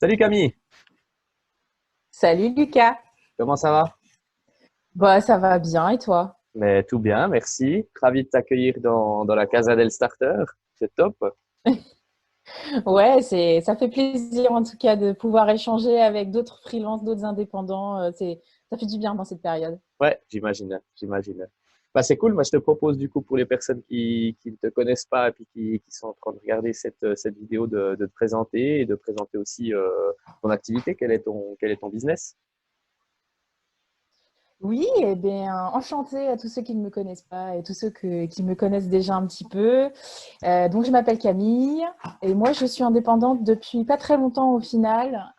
Salut Camille, Salut Lucas. comment ça va? Bah, ça va bien et toi? Mais tout bien, merci. Ravi de t'accueillir dans la Casa del Starter. C'est top. Ouais, ça fait plaisir en tout cas de pouvoir échanger avec d'autres freelances, d'autres indépendants. Ça fait du bien dans cette période. Ouais, j'imagine. Bah, c'est cool. Moi, je te propose du coup pour les personnes qui ne te connaissent pas et puis qui sont en train de regarder cette vidéo de te présenter et de présenter aussi ton activité. Quel est ton business? Oui, eh bien, enchantée à tous ceux qui ne me connaissent pas et tous ceux qui me connaissent déjà un petit peu. Donc, je m'appelle Camille et moi, je suis indépendante depuis pas très longtemps au final,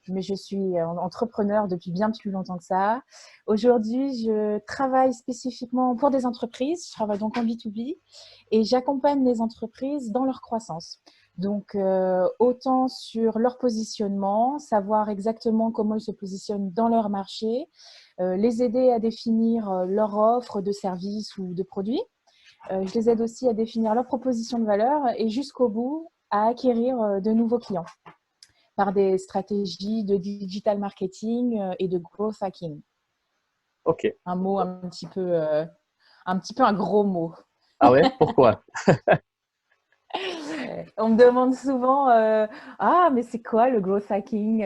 mais je suis entrepreneur depuis bien plus longtemps que ça. Aujourd'hui, je travaille spécifiquement pour des entreprises. Je travaille donc en B2B et j'accompagne les entreprises dans leur croissance. Donc, autant sur leur positionnement, savoir exactement comment ils se positionnent dans leur marché, les aider à définir leur offre de services ou de produits. Je les aide aussi à définir leur proposition de valeur et jusqu'au bout à acquérir de nouveaux clients par des stratégies de digital marketing et de growth hacking. Ok. Un mot un petit peu un gros mot. Ah ouais, pourquoi? On me demande souvent ah, mais c'est quoi le growth hacking?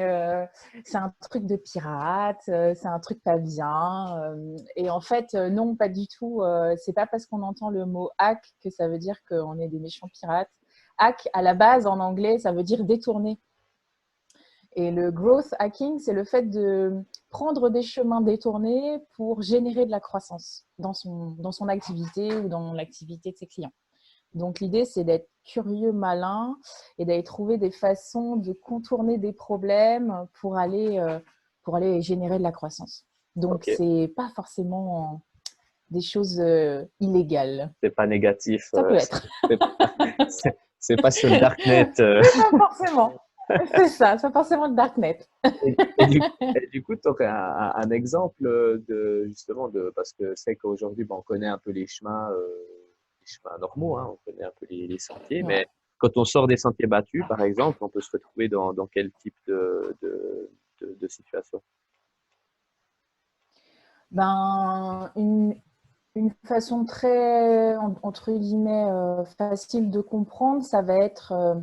C'est un truc de pirate, c'est un truc pas bien. Et en fait, non, pas du tout. C'est pas parce qu'on entend le mot hack que ça veut dire qu'on est des méchants pirates. Hack, à la base, en anglais, ça veut dire détourner. Et le growth hacking, c'est le fait de prendre des chemins détournés pour générer de la croissance dans son activité ou dans l'activité de ses clients. Donc l'idée, c'est d'être curieux, malin et d'aller trouver des façons de contourner des problèmes pour aller générer de la croissance. Donc Ok. c'est pas forcément des choses illégales. C'est pas négatif. Ça peut être. C'est c'est pas sur le darknet. Pas forcément. C'est ça, c'est pas forcément le darknet. Et du coup, tu aurais un exemple de justement parce que c'est qu'aujourd'hui, on connaît un peu les chemins normaux, hein, on connaît un peu les sentiers, mais Ouais. quand on sort des sentiers battus, par exemple, on peut se retrouver dans quel type de situation? Ben, une façon très, entre guillemets, facile de comprendre, ça va être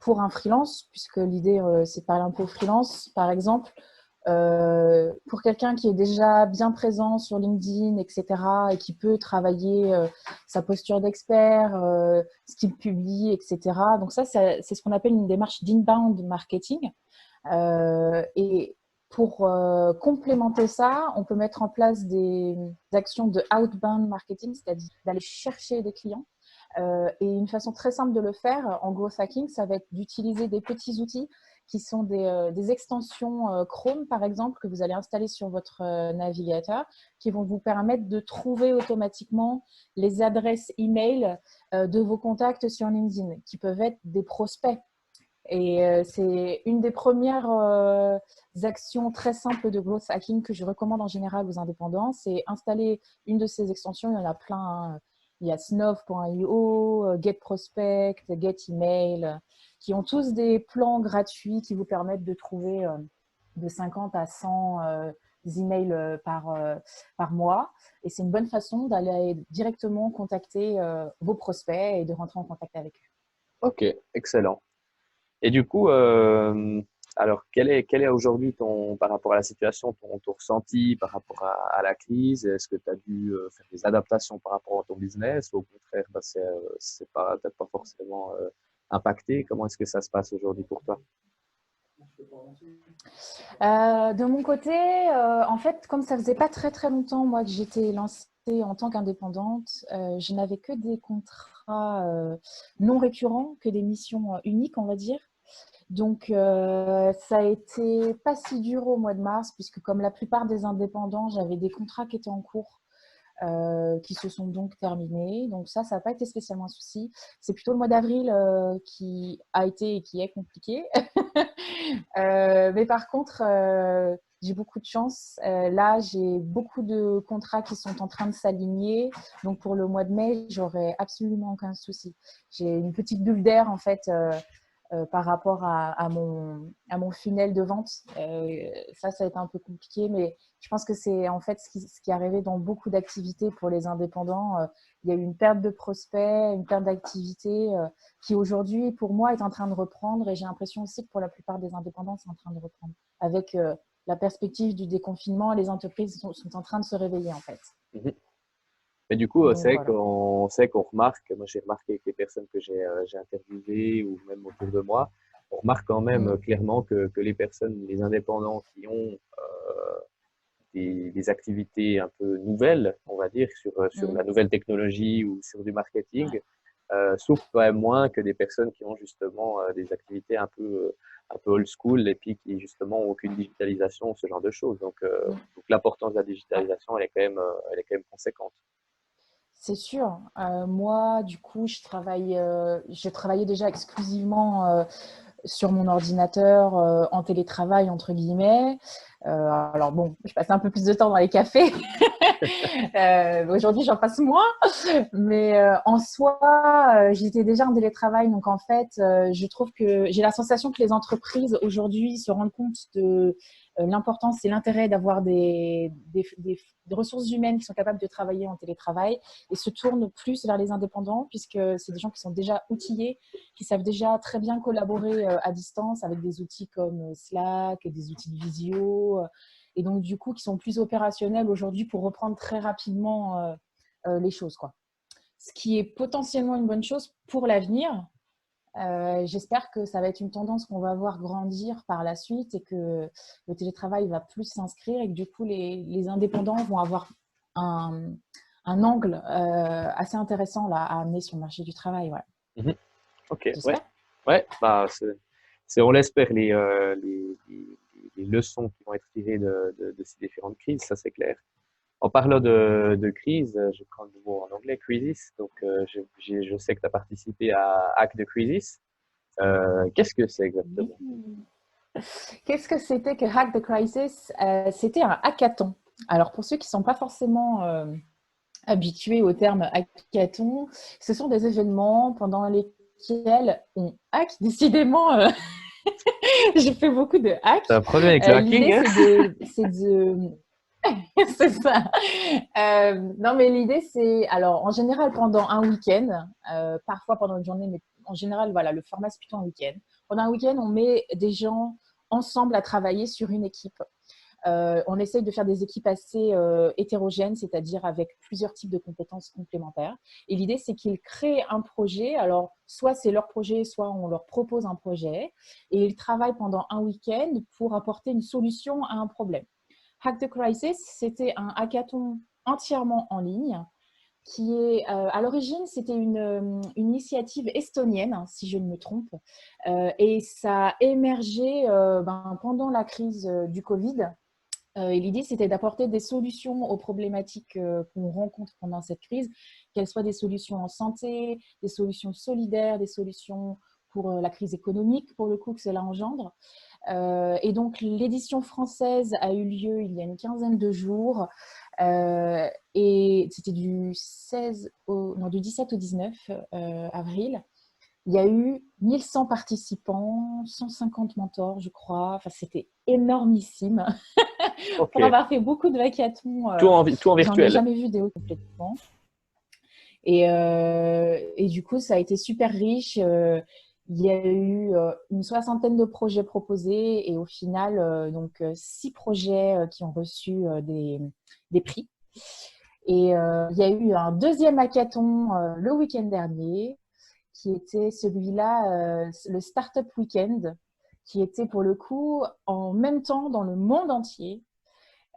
pour un freelance, puisque l'idée, c'est de parler un peu freelance, par exemple, pour quelqu'un qui est déjà bien présent sur LinkedIn, etc., et qui peut travailler sa posture d'expert, ce qu'il publie, etc. Donc ça, c'est ce qu'on appelle une démarche d'inbound marketing. Et pour complémenter ça, on peut mettre en place des actions de outbound marketing, c'est-à-dire d'aller chercher des clients. Et une façon très simple de le faire en growth hacking, ça va être d'utiliser des petits outils qui sont des extensions Chrome, par exemple, que vous allez installer sur votre navigateur, qui vont vous permettre de trouver automatiquement les adresses email de vos contacts sur LinkedIn, qui peuvent être des prospects. Et c'est une des premières actions très simples de growth hacking que je recommande en général aux indépendants. C'est installer une de ces extensions. Il y en a plein, hein. Il y a snuff.io, GetProspect, GetEmail, qui ont tous des plans gratuits qui vous permettent de trouver de 50 à 100 emails par mois. Et c'est une bonne façon d'aller directement contacter vos prospects et de rentrer en contact avec eux. Ok, excellent. Et du coup, alors quel est aujourd'hui par rapport à la situation, ton ressenti par rapport à la crise? Est-ce que tu as dû faire des adaptations par rapport à ton business ou au contraire, bah, c'est pas, peut-être pas forcément impacté? Comment est-ce que ça se passe aujourd'hui pour toi? De mon côté, en fait, comme ça faisait pas très très longtemps moi que j'étais lancée en tant qu'indépendante, je n'avais que des contrats non récurrents, que des missions uniques, on va dire. Donc, ça a été pas si dur au mois de mars, puisque comme la plupart des indépendants, j'avais des contrats qui étaient en cours, qui se sont donc terminés. Donc ça n'a pas été spécialement un souci. C'est plutôt le mois d'avril qui a été et qui est compliqué. Mais par contre, j'ai beaucoup de chance. Là, j'ai beaucoup de contrats qui sont en train de s'aligner. Donc, pour le mois de mai, j'aurai absolument aucun souci. J'ai une petite bulle d'air, en fait, par rapport à mon funnel de vente. Ça a été un peu compliqué, mais je pense que c'est en fait ce qui est arrivé dans beaucoup d'activités pour les indépendants. Il y a eu une perte de prospects, une perte d'activité qui aujourd'hui, pour moi, est en train de reprendre. Et j'ai l'impression aussi que pour la plupart des indépendants, c'est en train de reprendre. Avec la perspective du déconfinement, les entreprises sont en train de se réveiller en fait. Mhm. Mais du coup, Donc voilà. c'est qu'on remarque, moi j'ai remarqué avec les personnes que j'ai interviewées ou même autour de moi, on remarque quand même Mm. clairement que les personnes, les indépendants qui ont des activités un peu nouvelles, on va dire, sur Mm. la nouvelle technologie ou sur du marketing, Ouais. souffrent quand même moins que des personnes qui ont justement des activités un peu old school et puis qui justement ont aucune digitalisation, ce genre de choses. Mm. Donc l'importance de la Ouais. digitalisation, elle est quand même conséquente. C'est sûr. Moi, du coup, je travaillais déjà exclusivement sur mon ordinateur en télétravail, entre guillemets. Alors bon, je passais un peu plus de temps dans les cafés. Aujourd'hui, j'en passe moins. Mais en soi, j'étais déjà en télétravail. Donc en fait, je trouve que j'ai la sensation que les entreprises aujourd'hui se rendent compte de l'importance et l'intérêt d'avoir des ressources humaines qui sont capables de travailler en télétravail et se tournent plus vers les indépendants puisque c'est des gens qui sont déjà outillés, qui savent déjà très bien collaborer à distance avec des outils comme Slack, des outils de visio, et donc du coup qui sont plus opérationnels aujourd'hui pour reprendre très rapidement les choses, quoi. Ce qui est potentiellement une bonne chose pour l'avenir. J'espère que ça va être une tendance qu'on va voir grandir par la suite et que le télétravail va plus s'inscrire et que du coup les indépendants vont avoir un, un angle assez intéressant là, à amener sur le marché du travail. Ouais. Mhm. Ok, ouais, J'espère. ouais, bah, on l'espère, les leçons qui vont être tirées de ces différentes crises, ça c'est clair. En parlant de crise, je prends le mot en anglais, crisis. Donc, je sais que tu as participé à Hack the Crisis. Qu'est-ce que c'est Oui. exactement? Qu'est-ce que c'était que Hack the Crisis? C'était un hackathon. Alors pour ceux qui ne sont pas forcément habitués au terme hackathon, ce sont des événements pendant lesquels on hack décidément. J'ai fait beaucoup de hacks. T'as un problème avec le hacking, L'idée, hein? c'est ça. Non, mais l'idée, c'est, alors, en général, pendant un week-end, parfois pendant une journée, mais en général, voilà, le format, c'est plutôt un week-end. Pendant un week-end, on met des gens ensemble à travailler sur une équipe. On essaye de faire des équipes assez hétérogènes, c'est-à-dire avec plusieurs types de compétences complémentaires. Et l'idée, c'est qu'ils créent un projet. Alors, soit c'est leur projet, soit on leur propose un projet. Et ils travaillent pendant un week-end pour apporter une solution à un problème. Hack the Crisis, c'était un hackathon entièrement en ligne qui est, à l'origine, c'était une initiative estonienne, hein, si je ne me trompe, et ça a émergé pendant la crise du Covid. Et l'idée, c'était d'apporter des solutions aux problématiques qu'on rencontre pendant cette crise, qu'elles soient des solutions en santé, des solutions solidaires, des solutions pour la crise économique, pour le coup, que cela engendre. Et donc, l'édition française a eu lieu il y a une quinzaine de jours. Et c'était du 17 au 19 avril. Il y a eu 1100 participants, 150 mentors, je crois. Enfin, c'était énormissime. Ok. Pour avoir fait beaucoup de hackathons, Tout en j'en ai virtuel. jamais vu des hauts complètement. Et du coup, ça a été super riche. Il y a eu une soixantaine de projets proposés et au final, 6 projets qui ont reçu des prix. Et il y a eu un deuxième hackathon le week-end dernier qui était celui-là, le Startup Weekend, qui était pour le coup en même temps dans le monde entier.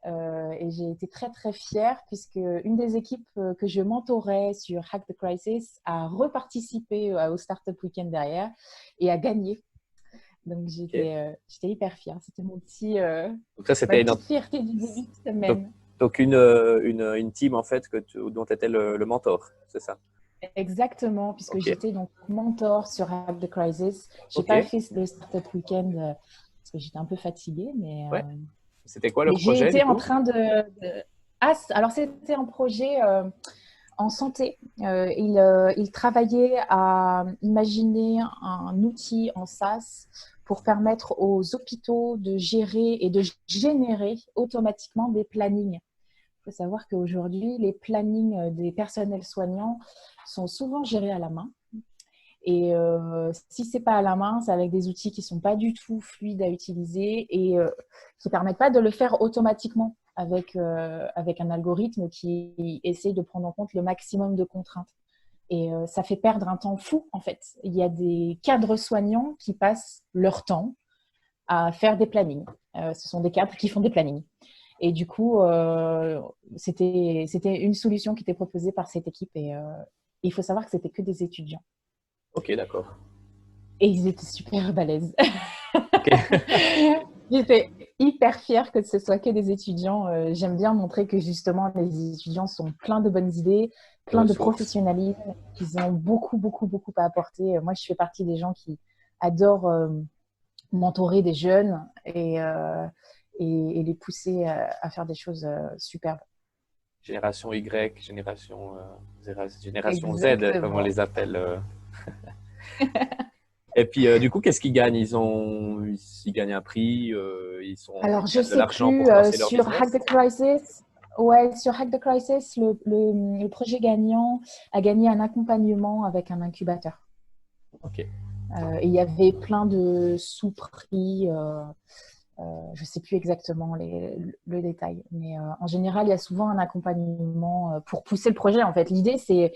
Et j'ai été très très fière puisque une des équipes que je mentorais sur Hack the Crisis a reparticipé au Startup Weekend derrière et a gagné. Donc Ok. j'étais hyper fière. C'était Donc ça, ma c'était petite fierté du début de donc, semaine. donc une team en fait dont tu étais le mentor, c'est ça? Exactement, puisque Ok. j'étais donc mentor sur Hack the Crisis. J'ai Ok. pas fait le Startup Weekend parce que j'étais un peu fatiguée, Ouais. C'était quoi le mais j'ai projet du été en coup? train de... Ah, alors c'était un projet en santé. Il travaillait à imaginer un outil en SaaS pour permettre aux hôpitaux de gérer et de générer automatiquement des plannings. Il faut savoir qu'aujourd'hui, les plannings des personnels soignants sont souvent gérés à la main. Et si ce n'est pas à la main, c'est avec des outils qui ne sont pas du tout fluides à utiliser et qui ne permettent pas de le faire automatiquement avec un algorithme qui essaye de prendre en compte le maximum de contraintes. Et ça fait perdre un temps fou, en fait. Il y a des cadres soignants qui passent leur temps à faire des plannings. Ce sont des cadres qui font des plannings. Et du coup, c'était une solution qui était proposée par cette équipe. Et il faut savoir que c'était que des étudiants. Ok, d'accord. Et ils étaient super balèzes. Ok. J'étais hyper fière que ce soit que des étudiants. J'aime bien montrer que justement, les étudiants sont pleins de bonnes idées, plein de Ressources. professionnalisme, qu'ils ont beaucoup, beaucoup, beaucoup à apporter. Moi, je fais partie des gens qui adorent mentorer des jeunes et les pousser à faire des choses superbes. Génération Y, génération Z, comme on Exactement. les appelle. Et puis, du coup, qu'est-ce qu'ils gagnent? Ils gagnent un prix, Alors, ils je gagnent de sais l'argent plus, pour lancer leur sur Hack business? the Crisis, ouais, sur Hack the Crisis, le projet gagnant a gagné un accompagnement avec un incubateur. Ok, Et il y avait plein de sous-prix, je ne sais plus exactement le détail, mais en général, il y a souvent un accompagnement pour pousser le projet. En fait, l'idée, c'est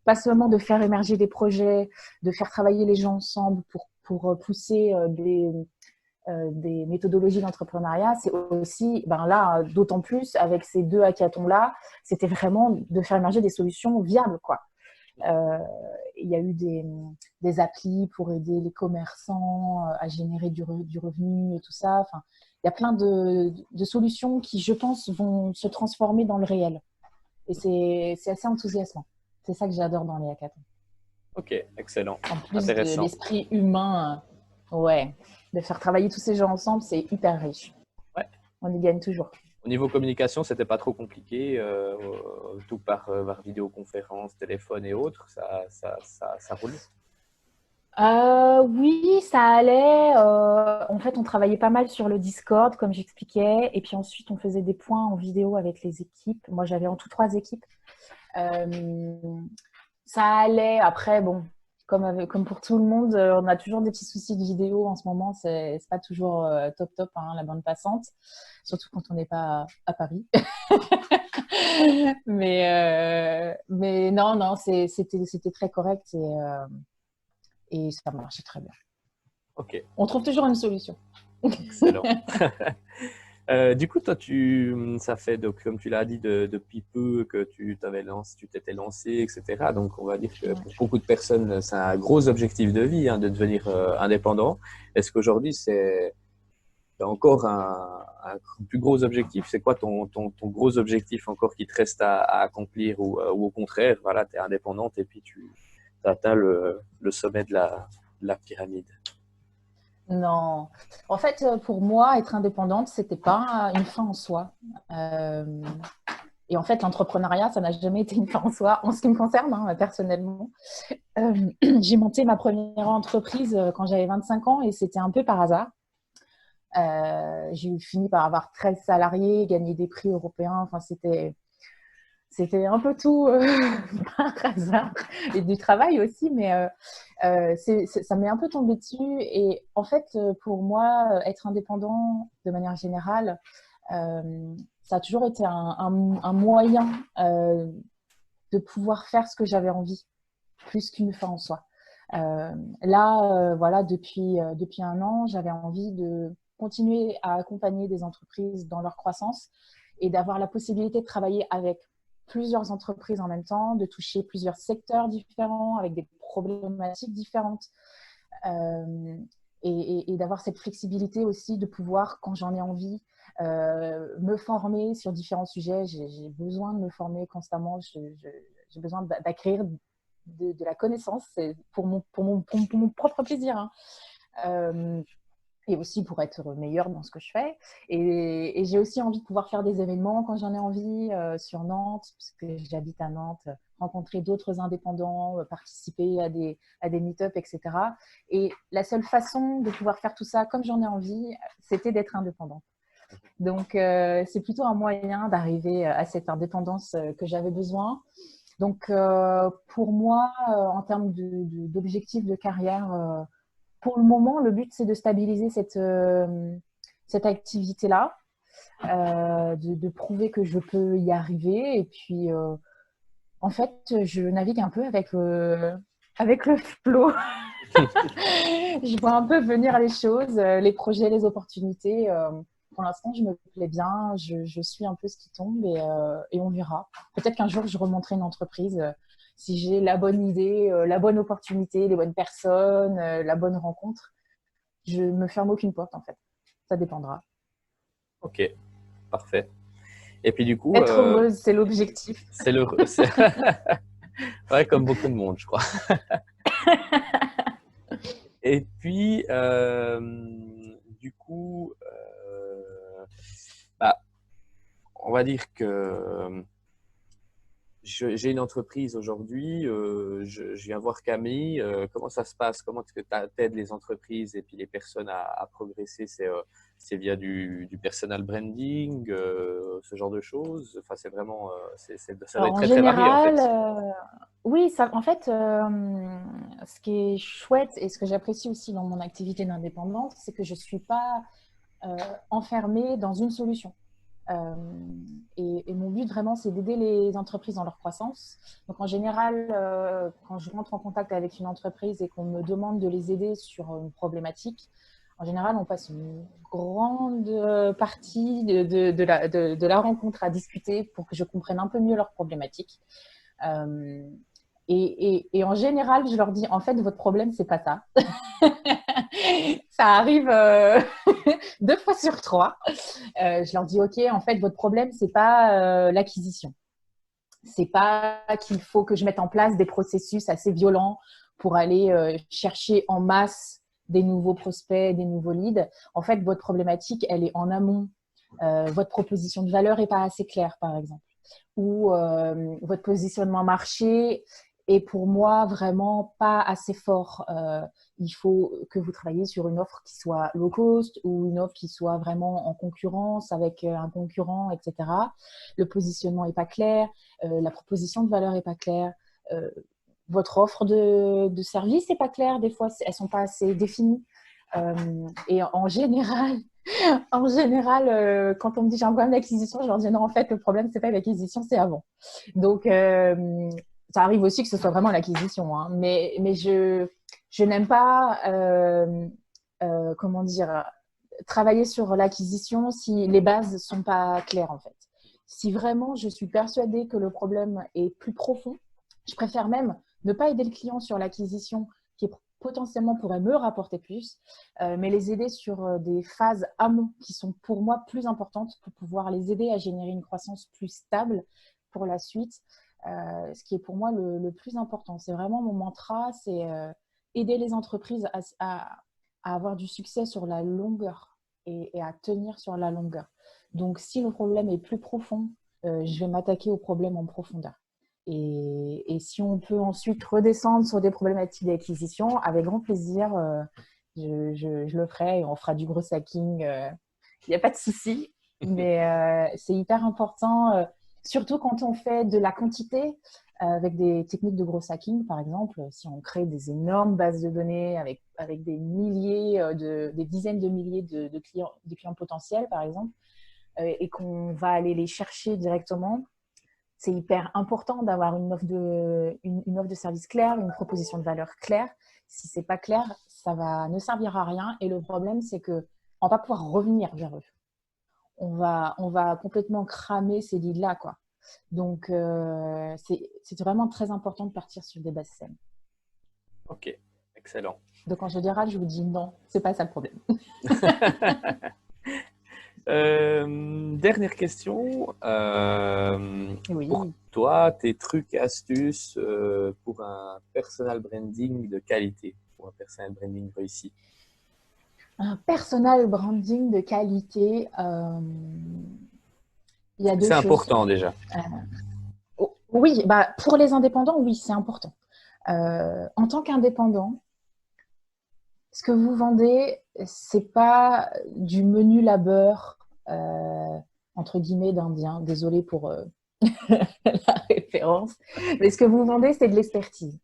pas seulement de faire émerger des projets, de faire travailler les gens ensemble pour pousser des méthodologies d'entrepreneuriat, c'est aussi, ben là, d'autant plus avec ces deux hackathons-là, c'était vraiment de faire émerger des solutions viables, quoi. Euh, il y a eu des applis pour aider les commerçants à générer du revenu et tout ça. Enfin, il y a plein de solutions qui, je pense, vont se transformer dans le réel. Et c'est assez enthousiasmant. C'est ça que j'adore dans les hackathons. ok, excellent, En plus de intéressant. l'esprit humain, ouais, de faire travailler tous ces gens ensemble, c'est hyper riche. Ouais. On y gagne toujours. Au niveau communication, c'était pas trop compliqué, tout par vidéoconférence, téléphone et autres, ça roule. Oui, ça allait. En fait, on travaillait pas mal sur le Discord, comme j'expliquais. Et puis ensuite, on faisait des points en vidéo avec les équipes. Moi, j'avais en tout 3 équipes. Euh, Ça allait. Après, bon, comme pour tout le monde, on a toujours des petits soucis de vidéo en ce moment. C'est pas toujours top top, hein, la bande passante. Surtout quand on n'est pas à Paris. Mais non, non, c'était très correct et ça marchait très bien. Ok, On trouve toujours une solution. excellent. Du coup, toi, ça fait, donc, comme tu l'as dit, depuis peu que tu t'étais lancé, etc. Donc, on va dire que Ouais. pour beaucoup de personnes, c'est un gros objectif de vie, hein, de devenir indépendant. Est-ce qu'aujourd'hui, c'est encore un plus gros objectif? C'est quoi ton gros objectif encore qui te reste à accomplir ou au contraire, voilà, tu es indépendante et puis tu atteins le sommet de la pyramide? Non. En fait, pour moi, être indépendante, c'était pas une fin en soi. Euh, et en fait, l'entrepreneuriat, ça n'a jamais été une fin en soi, en ce qui me concerne, hein, personnellement. J'ai monté ma première entreprise quand j'avais 25 ans et c'était un peu par hasard. J'ai fini par avoir 13 salariés, gagner des prix européens. Enfin, c'était un peu tout par hasard et du travail aussi, mais ça m'est un peu tombé dessus. Et en fait, pour moi, être indépendant de manière générale, ça a toujours été un moyen de pouvoir faire ce que j'avais envie, plus qu'une fin en soi. Là, voilà, depuis un an, j'avais envie de continuer à accompagner des entreprises dans leur croissance et d'avoir la possibilité de travailler avec plusieurs entreprises en même temps, de toucher plusieurs secteurs différents avec des problématiques différentes et d'avoir cette flexibilité aussi de pouvoir, quand j'en ai envie, me former sur différents sujets. J'ai besoin de me former constamment. J'ai besoin d'acquérir de la connaissance pour mon propre plaisir. Hein. et aussi pour être meilleure dans ce que je fais. Et j'ai aussi envie de pouvoir faire des événements quand j'en ai envie sur Nantes, puisque j'habite à Nantes, rencontrer d'autres indépendants, participer à des meet-up, etc. Et la seule façon de pouvoir faire tout ça comme j'en ai envie, c'était d'être indépendante. Donc, c'est plutôt un moyen d'arriver à cette indépendance que j'avais besoin. Donc, pour moi, en termes d'objectifs de carrière, pour le moment, le but, c'est de stabiliser cette activité-là, de prouver que je peux y arriver. Et puis, en fait, je navigue un peu avec le flow. Je vois un peu venir les choses, les projets, les opportunités. Pour l'instant, je me plais bien. Je suis un peu ce qui tombe et on verra. Peut-être qu'un jour, je remonterai une entreprise si j'ai la bonne idée, la bonne opportunité, les bonnes personnes, la bonne rencontre. Je me ferme aucune porte, en fait. Ça dépendra. Ok, parfait. Et puis du coup, Être heureuse, c'est l'objectif. c'est le, c'est- ouais, comme beaucoup de monde, je crois. Et puis, du coup, bah, on va dire que j'ai une entreprise aujourd'hui. Je viens voir Camille. Comment ça se passe? Comment est-ce que tu aides les entreprises et puis les personnes à progresser? C'est via du personal branding, ce genre de choses. Enfin, c'est vraiment, ça doit Alors, être en très très varié en général, fait. oui, ça, en fait, ce qui est chouette et ce que j'apprécie aussi dans mon activité d'indépendante, c'est que je ne suis pas enfermée dans une solution. Euh, et mon but vraiment, c'est d'aider les entreprises dans leur croissance. Donc en général, quand je rentre en contact avec une entreprise et qu'on me demande de les aider sur une problématique, en général, on passe une grande partie de la rencontre à discuter pour que je comprenne un peu mieux leurs problématiques. Euh, et en général, je leur dis, en fait, votre problème, c'est pas ça. Ça arrive 2 fois sur 3. Je leur dis, OK, en fait, votre problème, c'est pas l'acquisition. C'est pas qu'il faut que je mette en place des processus assez violents pour aller chercher en masse des nouveaux prospects, des nouveaux leads. En fait, votre problématique, elle est en amont. Votre proposition de valeur n'est pas assez claire, par exemple. Ou votre positionnement marché est pour moi vraiment pas assez fort. Il faut que vous travailliez sur une offre qui soit low cost ou une offre qui soit vraiment en concurrence avec un concurrent, etc. Le positionnement n'est pas clair, la proposition de valeur n'est pas claire, votre offre de service n'est pas claire, des fois elles ne sont pas assez définies. Et en général, quand on me dit j'ai un problème d'acquisition, je leur dis non, en fait, le problème, c'est pas l'acquisition, c'est avant. Donc, ça arrive aussi que ce soit vraiment l'acquisition, hein, mais je n'aime pas, comment dire, travailler sur l'acquisition si les bases ne sont pas claires, en fait. Si vraiment je suis persuadée que le problème est plus profond, je préfère même ne pas aider le client sur l'acquisition qui potentiellement pourrait me rapporter plus, mais les aider sur des phases amont qui sont pour moi plus importantes pour pouvoir les aider à générer une croissance plus stable pour la suite. Ce qui est pour moi le plus important. C'est vraiment mon mantra, c'est aider les entreprises à avoir du succès sur la longueur et à tenir sur la longueur. Donc, si le problème est plus profond, je vais m'attaquer au problème en profondeur. Et si on peut ensuite redescendre sur des problématiques d'acquisition, avec grand plaisir, je le ferai et on fera du gros hacking. Il n'y a pas de souci, mais c'est hyper important, surtout quand on fait de la quantité, avec des techniques de gros hacking, par exemple, si on crée des énormes bases de données avec des milliers, des dizaines de milliers de clients potentiels, par exemple, et qu'on va aller les chercher directement, c'est hyper important d'avoir une offre de service claire, une proposition de valeur claire. Si ce n'est pas clair, ça ne servira à rien. Et le problème, c'est qu'on va pouvoir revenir vers eux. On va complètement cramer ces leads-là, quoi. Donc, c'est vraiment très important de partir sur des bases saines. Ok, excellent. Donc, en général, je vous dis non, c'est pas ça le problème. Dernière question. Pour Oui. toi, tes trucs et astuces pour un personal branding de qualité, pour un personal branding réussi. Un personal branding de qualité, il y a deux C'est choses. important déjà. Oui, bah, pour les indépendants, oui, c'est important. En tant qu'indépendant, ce que vous vendez, c'est pas du menu labeur, entre guillemets, d'Indien. Désolée pour la référence. Mais ce que vous vendez, c'est de l'expertise.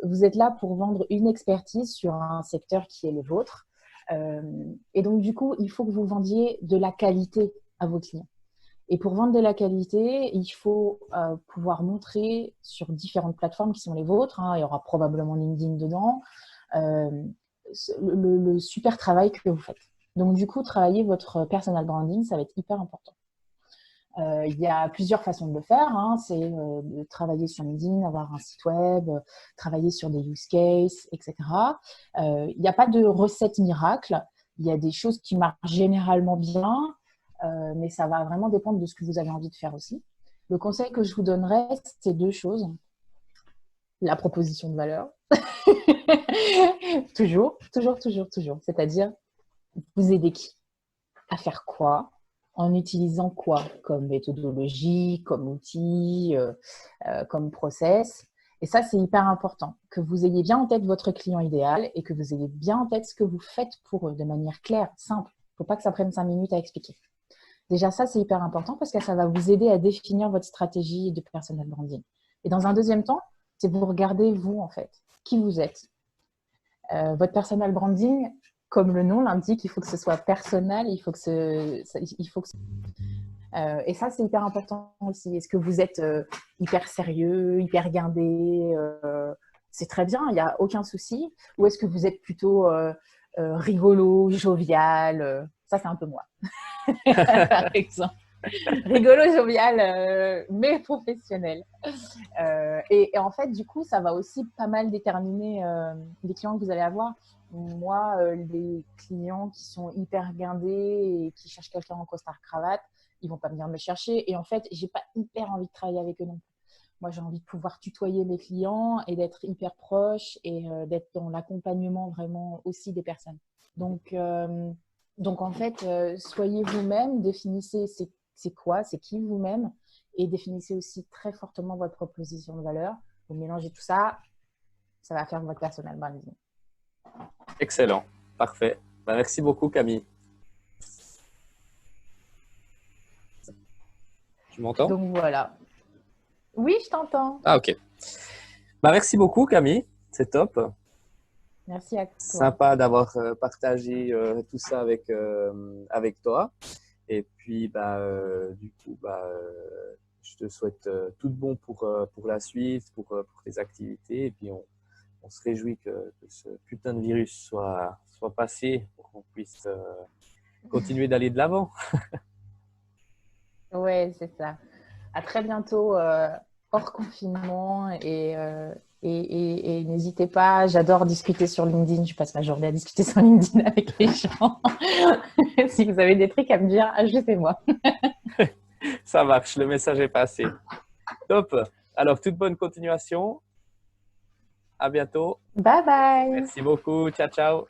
Vous êtes là pour vendre une expertise sur un secteur qui est le vôtre. Et donc, du coup, il faut que vous vendiez de la qualité à vos clients. Et pour vendre de la qualité, il faut pouvoir montrer sur différentes plateformes qui sont les vôtres, hein, il y aura probablement LinkedIn dedans, euh, le super travail que vous faites. Donc, du coup, travailler votre personal branding, ça va être hyper important. Il y a plusieurs façons de le faire. Hein. C'est de travailler sur LinkedIn, avoir un site web, travailler sur des use cases, etc. Il n'y a pas de recette miracle. Il y a des choses qui marchent généralement bien, mais ça va vraiment dépendre de ce que vous avez envie de faire aussi. Le conseil que je vous donnerais, c'est deux choses. La proposition de valeur. Toujours, toujours, toujours, toujours. C'est-à-dire, vous aidez qui à faire quoi, en utilisant quoi comme méthodologie, comme outil, comme process. Et ça, c'est hyper important, que vous ayez bien en tête votre client idéal et que vous ayez bien en tête ce que vous faites pour eux de manière claire, simple. Il ne faut pas que ça prenne 5 minutes à expliquer. Déjà, ça, c'est hyper important parce que ça va vous aider à définir votre stratégie de personal branding. Et dans un deuxième temps, c'est vous regardez, vous, en fait, qui vous êtes. Votre personal branding, comme le nom l'indique, il faut que ce soit personnel, et ça, c'est hyper important aussi. Est-ce que vous êtes hyper sérieux, hyper guindé, c'est très bien, il n'y a aucun souci. Ou est-ce que vous êtes plutôt rigolo, jovial, ça, c'est un peu moi, par exemple. Rigolo, jovial, mais professionnel. Et en fait, du coup, ça va aussi pas mal déterminer les clients que vous allez avoir. Moi, les clients qui sont hyper guindés et qui cherchent quelqu'un en costard-cravate, ils vont pas venir me chercher. Et en fait, j'ai pas hyper envie de travailler avec eux non plus. Moi, j'ai envie de pouvoir tutoyer mes clients et d'être hyper proche et d'être dans l'accompagnement vraiment aussi des personnes. Donc en fait, soyez vous-même, définissez c'est quoi, c'est qui vous-même et définissez aussi très fortement votre proposition de valeur. Vous mélangez tout ça, ça va faire votre personal branding. Excellent, parfait. Ben, merci beaucoup, Camille. Tu m'entends? Donc voilà. Oui, je t'entends. Ah, ok. Ben, merci beaucoup, Camille. C'est top. Merci à toi. Sympa d'avoir partagé tout ça avec toi. Et puis, du coup, je te souhaite tout de bon pour la suite, pour tes activités. Et puis, on se réjouit que ce putain de virus soit passé pour qu'on puisse continuer d'aller de l'avant. Ouais, c'est ça. À très bientôt, hors confinement. Et n'hésitez pas, j'adore discuter sur LinkedIn. Je passe ma journée à discuter sur LinkedIn avec les gens. Si vous avez des trucs à me dire, ajoutez-moi. Ça marche, le message est passé. Top. Alors, toute bonne continuation. À bientôt. Bye bye. Merci beaucoup. Ciao, ciao.